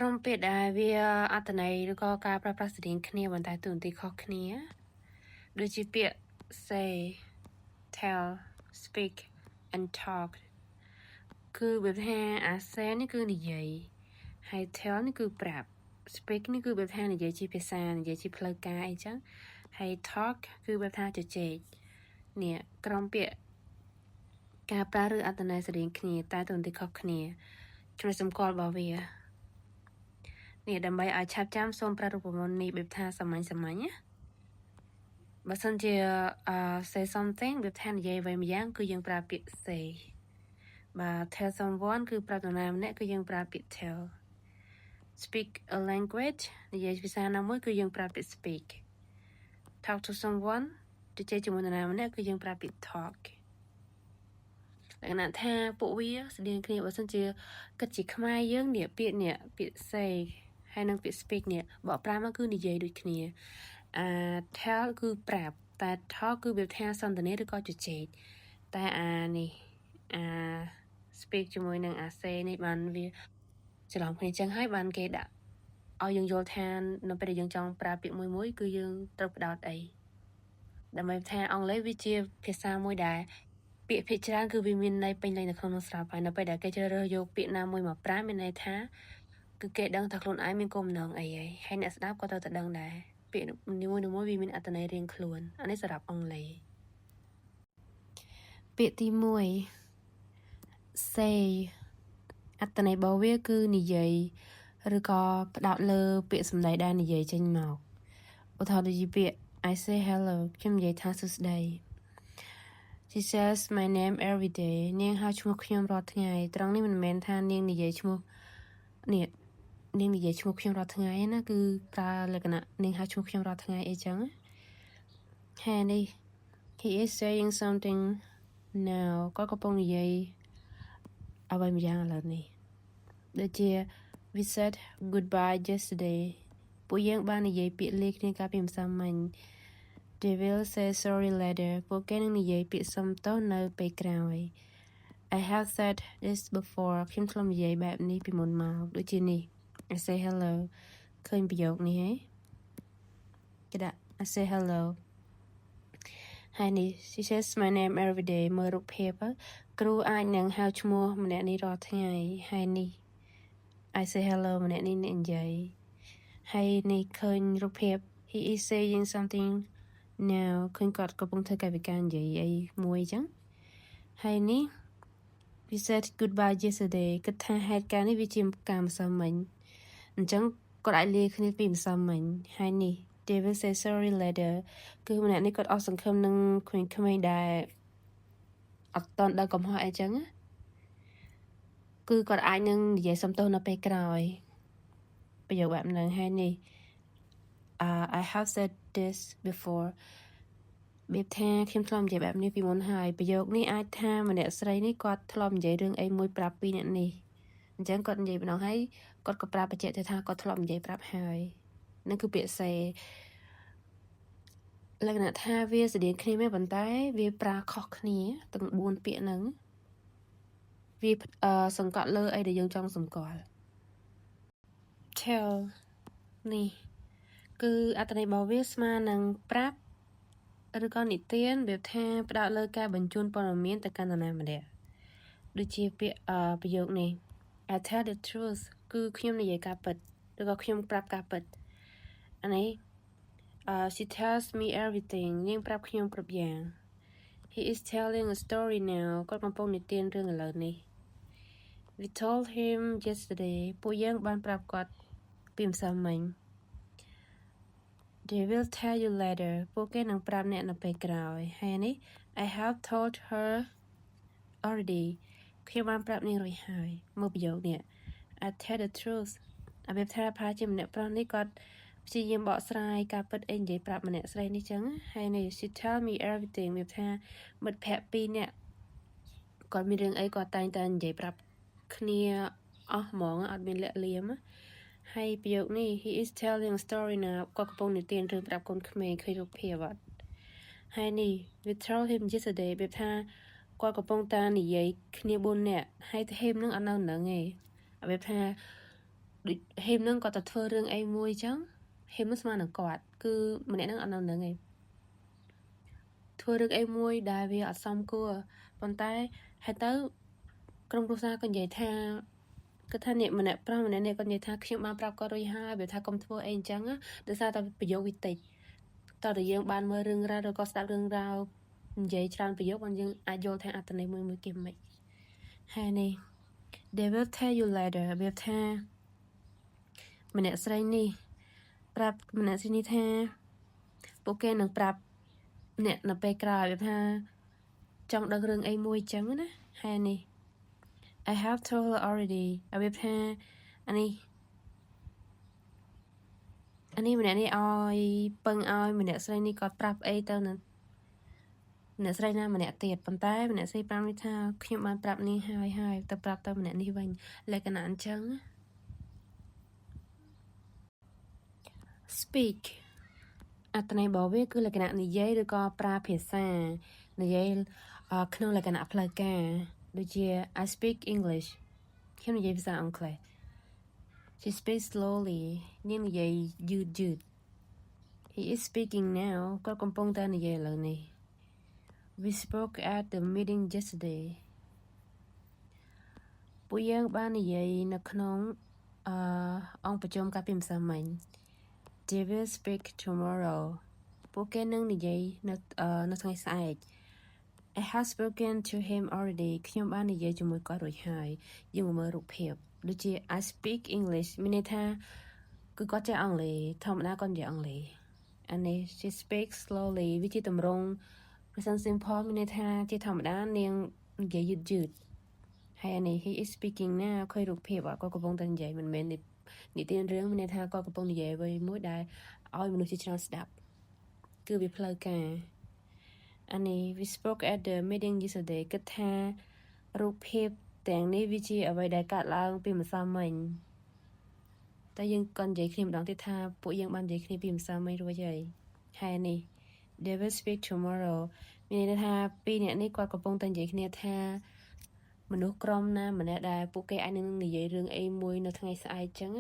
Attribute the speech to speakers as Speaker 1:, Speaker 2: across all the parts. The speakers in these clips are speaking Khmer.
Speaker 1: ក្រុមពាក្យដែលវាអត្ថន័យឬក៏ការប្រើប្រាស់ស្រដៀងគ្នាប៉ុន្តែតួនាទីខុសគ្នាដូចជាពាក្យ say tell speak and talk គឺវាថាអា say នេះគឺនិយាយហើយ tell នេះគឺប្រាប់ speak នេះគឺវាថានិយាយជាភាសានិយាយជាផ្លូវការអីចឹងហើយ talk គឺវាថាជជែកនេះក្រុមពាក្យការប្រើឬអត្ថន័យស្រដៀងគ្នាតែតួនាទីខុសគ្នាចំណុចសម្គាល់របស់វានេះដើម្បីឲ្យឆាប់ចាំសូមប្រើរូបមន្តនេះបែបថាសាមញ្ញណាបើសិនជាsay something បែបថានិយាយអ្វីម្យ៉ាងគឺយើងប្រើពាក្យ say បាទ tell someone គឺប្រាប់នរណាម្នាក់គឺយើងប្រើពាក្យ tell speak a language និយាយភាសាណាមួយគឺយើងប្រើពាក្យ speak talk to someone ជជែកជាមួយនរណាម្នាក់គឺយើងប្រើពាក្យ talk លក្ខណៈថាពួកវាស្តៀងគ្នាបើសិនជាគិតជាខ្មែរយើងនេះពាក្យ say ហើយនឹងពាក្យ speak នេះបកប្រាំមកគឺនិយាយដូចគ្នាtell គឺប្រាប់តែ talk គឺវាថាសន្ទនាឬក៏ជជែកតែនេះspeak ជាមួយនឹងsay នេះបានវាច្រឡំគ្នាចឹងហើយបានគេដាក់ឲ្យយើងយល់ថានៅពេលដែលយើងចង់ប្រើពាក្យមួយគឺយើងត្រូវផ្ដោតអីដើម្បីថាអង់គ្លេសវាជាភាសាមួយដែលពាក្យភាគច្រើនគឺវាមានន័យពេញលេញនៅក្នុងនោះស្រាប់ហើយនៅពេលដែលគេជ្រើសរើសយកពាក្យណាមួយមកប្រើមានន័យថាគឺគេដឹងថាខ្លួនឯងមានគោលបំណងអីហើយអ្នកស្ដាប់ក៏ត្រូវតែដឹងដែរពាក្យនីមួយៗវាមានអត្ថន័យរៀងខ្លួនអានេះសម្រាប់អង់គ្លេសពាក្យទី1 say អត្ថន័យរបស់វាគឺនិយាយឬក៏ផ្ដោតលើពាក្យសម្ដីដែលនិយាយចេញមកឧទាហរណ៍ដូចជាពាក្យ I say hello ខ្ញុំនិយាយថាសួស្ដី She says my name every day នាងហៅឈ្មោះខ្ញុំរាល់ថ្ងៃត្រង់នេះមិនមែនថានាងនិយាយឈ្មោះនេះនាងនិយាយឈ្មោះខ្ញុំរាល់ថ្ងៃណាគឺប្រើលក្ខណៈនាងហៅឈ្មោះខ្ញុំរាល់ថ្ងៃអីចឹងហើយនេះ He is saying something now គាត់កំពុងនិយាយអ្វីម្យ៉ាងឥឡូវនេះដូចជា We said goodbye yesterday ពួកយើងបាននិយាយពាក្យលាគ្នាកាលពីម្សិលមិញ They will say sorry later ពួកគេនឹងនិយាយពាក្យសុំទោសនៅពេលក្រោយ I have said this before ខ្ញុំធ្លាប់និយាយបែបនេះពីមុនមកដូចជានេះ I say hello ឃើញប្រយោគនេះហ៎គេដាក់ I say hello ហើយនេះ She says my name every day មើលរូបភាពគ្រូអាចនឹងហៅឈ្មោះម្នាក់នេះរាល់ថ្ងៃហើយនេះ I say hello ម្នាក់នេះនិយាយហើយនេះឃើញរូបភាព He is saying something now ឃើញគាត់កំពុងធ្វើកាយវិការនិយាយអីមួយអញ្ចឹងហើយនេះ We said goodbye yesterday គិតថាហេតុការណ៍នេះវាជាការម្សិលមិញអញ្ចឹងគាត់អាចលាគ្នាពីម្សិលមិញហើយនេះ They will say sorry later គឺម្នាក់នេះគាត់អស់សង្ឃឹមនឹងក្មេងៗដែលអត់តន់ដល់កំហុសអីចឹងគឺគាត់អាចនឹងនិយាយសុំទោសនៅពេលក្រោយប្រយោគបែបហ្នឹងហើយនេះI have said this before បែបថាខ្ញុំធ្លាប់និយាយបែបនេះពីមុនហើយប្រយោគនេះអាចថាម្នាក់ស្រីនេះគាត់ធ្លាប់និយាយរឿងអីមួយប្រាប់ពីអ្នកនេះអញ្ចឹងគាត់និយាយម្ដងហើយគាត់ក៏ប្រាប់បញ្ជាក់ទៅថាគាត់ធ្លាប់និយាយប្រាប់ហើយนั่นคือពាក្យ say លក្ខណៈថាវាស្តៀងគ្នាមែនប៉ុន្តែវាប្រើខុសគ្នាទាំង4ពាក្យហ្នឹងវាសង្កត់លើអីដែលយើងចង់សម្គាល់ tell នេះគឺអត្ថន័យរបស់វាស្មើនឹងប្រាប់ឬក៏និទានវាថាផ្ដោតលើការបញ្ជូនព័ត៌មានទៅកាន់នរណាម្នាក់ដូចជាពាក្យប្រយោគនេះ I tell the truth គឺខ្ញុំនិយាយការពិតឬក៏ខ្ញុំប្រាប់ការពិតអានេះshe tells me everything នាងប្រាប់ខ្ញុំគ្រប់យ៉ាង He is telling a story now គាត់កំពុងនិទានរឿងឥឡូវនេះ We told him yesterday ពួកយើងបានប្រាប់គាត់ពីម្សិលមិញ They will tell you later ពួកគេនឹងប្រាប់អ្នកនៅពេលក្រោយហើយនេះ I have told her already ខ្ញុំបានប្រាប់នាងរួចហើយមកប្រយោគនេះ I tell the truth អាវាថាប្រហែលជាម្នាក់ប្រុសនេះគាត់ព្យាយាមបកស្រាយការពិតអីនិយាយប្រាប់ម្នាក់ស្រីនេះចឹងហើយនេះ She tell me everything វាថាមិត្តភក្តិពីរនាក់គាត់មានរឿងអីគាត់តែងតែនិយាយប្រាប់គ្នាអស់ហ្មងអត់មានលាក់លៀមហើយប្រយោគនេះ He is telling a story now គាត់កំពុងនិទានរឿងប្រាប់កូនក្មេងឃើញរូបភាពអត់ហើយនេះ We told him yesterday វាថាគាត់កំពុងតែនិយាយគ្នា4នាក់ហើយ him នឹងអត់នៅនឹងទេវាថា him nâng có tật thơ rương ai mùi chẳng him nó mà nó quạt cứ mình nè nâng ăn nào nâng ấy thưa rương ai mùi đài vì ở xong cua còn tay hay tới trong quốc gia còn vậy tha cái thanh niệm mình nè pra mình nè còn vậy tha khi mà pra có đôi hai biểu tha công thua anh chẳng á để sao tao bị dấu bị tịch tao để dương ban mơ rương ra rồi có sao rương rau vậy tràn bị dấu ban dương ai vô tha anh này mới kiếm mày hay nè they will tell you later biểu tha mình nè say nè pra mình nè say nè tha bố kê nè pra nè nè pe cài biểu tha trong đợt rương ai mùi chẳng á hay nè I have told her already biểu tha anh mình nè oi pưng oi mình nè say nè có prap ai tao nè nè say na mình nè tiệt bàn tay mình nè say pram đi tha khi mà prap nè hai tập prap tao mình nè đi vành lại cái nạn chẳng speak អត្ថន័យរបស់វាគឺលក្ខណៈនិយាយឬក៏ប្រើភាសានិយាយក្នុងលក្ខណៈផ្លូវការដូចជា I speak English ខ្ញុំនិយាយភាសាអង់គ្លេស She speaks slowly នាងនិយាយយឺត He is speaking now គាត់កំពុងតែនិយាយឥឡូវនេះ We spoke at the meeting yesterday ពួកយើងបាននិយាយនៅក្នុងអង្គប្រជុំកាលពីម្សិលមិញ They will speak tomorrow ពួកគេនឹងនិយាយនៅថ្ងៃស្អែក I have spoken to him already ខ្ញុំបាននិយាយជាមួយគាត់រួចហើយយើងមើលរូបភាពដូចជា I speak English មានន័យថាគឺគាត់ចេះអង់គ្លេសធម្មតាគាត់និយាយអង់គ្លេសអានេះ she speaks slowly វាជាទម្រង់ present simple មានន័យថាជាធម្មតានាងនិយាយយឺតហើយអានេះ he is speaking now ឃើញរូបភាពគាត់កំពុងតែនិយាយមិនមែននិទានរឿងមានន័យថាគាត់កំពុងនិយាយអ្វីមួយដែលឲ្យមនុស្សជាច្រើនស្ដាប់គឺវាផ្លូវការអានេះ we spoke at the meeting yesterday គិតថារូបភាពទាំងនេះវាជាអ្វីដែលកើតឡើងពីម្សិលមិញតែយើងក៏និយាយគ្នាម្ដងទៀតថាពួកយើងបាននិយាយគ្នាពីម្សិលមិញរួចហើយនេះ they will speak tomorrow មានន័យថាពីរអ្នកនេះគាត់កំពុងតែនិយាយគ្នាថាមនុស្សក្រុមណាម្នាក់ដែលពួកគេអាចនឹងនិយាយរឿងអីមួយនៅថ្ងៃស្អែកចឹង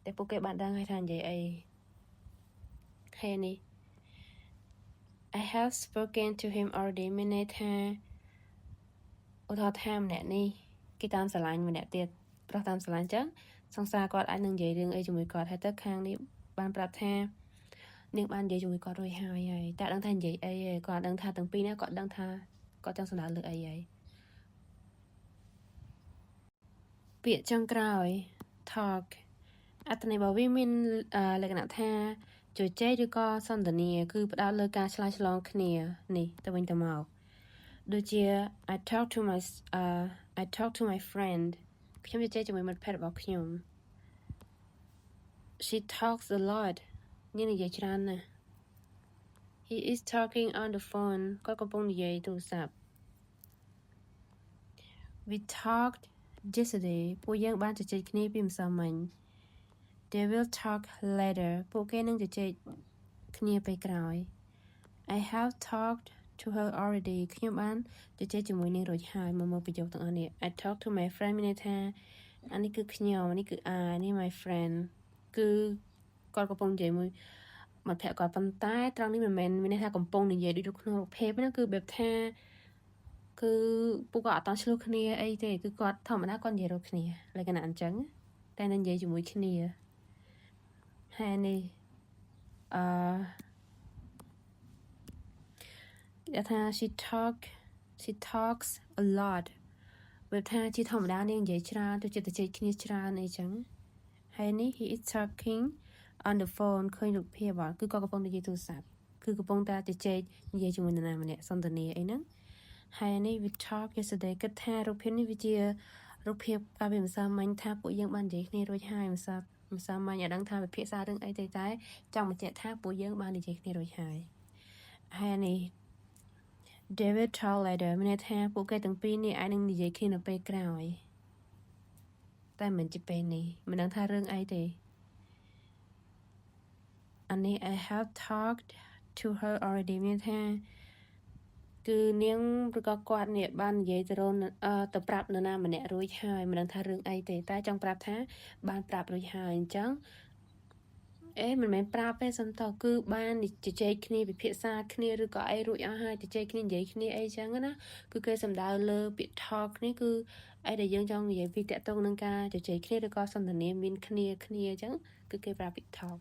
Speaker 1: តែពួកគេបានដឹងហើយថានិយាយអីហើយនេះ I have spoken to him already មានន័យថាឧទាហរណ៍ថាម្នាក់នេះគេតាមស្រឡាញ់ម្នាក់ទៀតប្រុសតាមស្រឡាញ់ចឹងសង្សារគាត់អាចនឹងនិយាយរឿងអីជាមួយគាត់ហើយទៅខាងនេះបានប្រាប់ថានាងបាននិយាយជាមួយគាត់រួចហើយតែដឹងថានិយាយអីគាត់ដឹងថាទាំងពីរនេះគាត់ដឹងថាគាត់ចង់សម្ដៅលើអីហើយពាក្យចុងក្រោយ talk អត្ថន័យរបស់វាមានលក្ខណៈថាជជែកឬក៏សន្ទនាគឺផ្ដោតលើការឆ្លើយឆ្លងគ្នានេះទៅវិញទៅមកដូចជា I talk to my friend ខ្ញុំជជែកជាមួយមិត្តភក្តិរបស់ខ្ញុំ She talks a lot នាងនិយាយច្រើនណាស់ He is talking on the phone គាត់កំពុងនិយាយទូរស័ព្ទ We talked yesterday ពួកយើងបានជជែកគ្នាពីម្សិលមិញ They will talk later ពួកគេនឹងជជែកគ្នាពេលក្រោយ I have talked to her already ខ្ញុំបានជជែកជាមួយនាងរួចហើយមកប្រយោគទាំងអស់នេះ I talk to my friend មានន័យថាអានេះគឺខ្ញុំនេះគឺនេះ my friend គឺគាត់កំពុងនិយាយមួយមិត្តភក្តិគាត់ប៉ុន្តែត្រង់នេះមិនមែនមានន័យថាកំពុងនិយាយដូចក្នុងរូបភាពណាគឺបែបថាគឺពួកគាត់អត់តន់ឆ្លោះគ្នាអីទេគឺគាត់ធម្មតាគាត់និយាយរួមគ្នាលក្ខណៈអញ្ចឹងតែនឹងនិយាយជាមួយគ្នាហើយនេះគេថា she talks a lot បែបថាជាធម្មតានាងនិយាយច្រើនទៅចិត្តជែកគ្នាច្រើនអីចឹងហើយនេះ he is talking on the phone ឃើញរូបភាពគឺគាត់កំពុងនិយាយទូរស័ព្ទគឺកំពុងតែជជែកនិយាយជាមួយនរណាម្នាក់សន្ទនាអីហ្នឹងហើយនេះ we talk yesterday គិតថារូបភាពនេះវាជារូបភាពកាលពីម្សិលមិញថាពួកយើងបាននិយាយគ្នារួចហើយម្សិលមិញអត់ដឹងថាវិភាសារឿងអីទេតែចង់បញ្ជាក់ថាពួកយើងបាននិយាយគ្នារួចហើយនេះ David talk later មានន័យថាពួកគេទាំងពីរនេះអាចនឹងនិយាយគ្នានៅពេលក្រោយតែមិនជាពេលនេះមិនដឹងថារឿងអីទេអានេះ I have talked to her already មានថាគឺ គឺនាងឬក៏គាត់នេះបាននិយាយទៅរនទៅប្រាប់នរណាម្នាក់រួចហើយមិនដឹងថារឿងអីទេតែចង់ប្រាប់ថាបានប្រាប់រួចហើយអញ្ចឹងមិនមែនប្រាប់ទេសំតគឺបានជជែកគ្នាពិភាក្សាគ្នាឬក៏អីរួចអស់ហើយជជែកគ្នានិយាយគ្នាអីចឹងណាគឺគេសំដៅលើពាក្យ talk នេះគឺអីដែលយើងចង់និយាយពីតកតងនឹងការជជែកគ្នាឬក៏សន្ទនាមានគ្នាអញ្ចឹងគឺគេប្រាប់ពាក្យ talk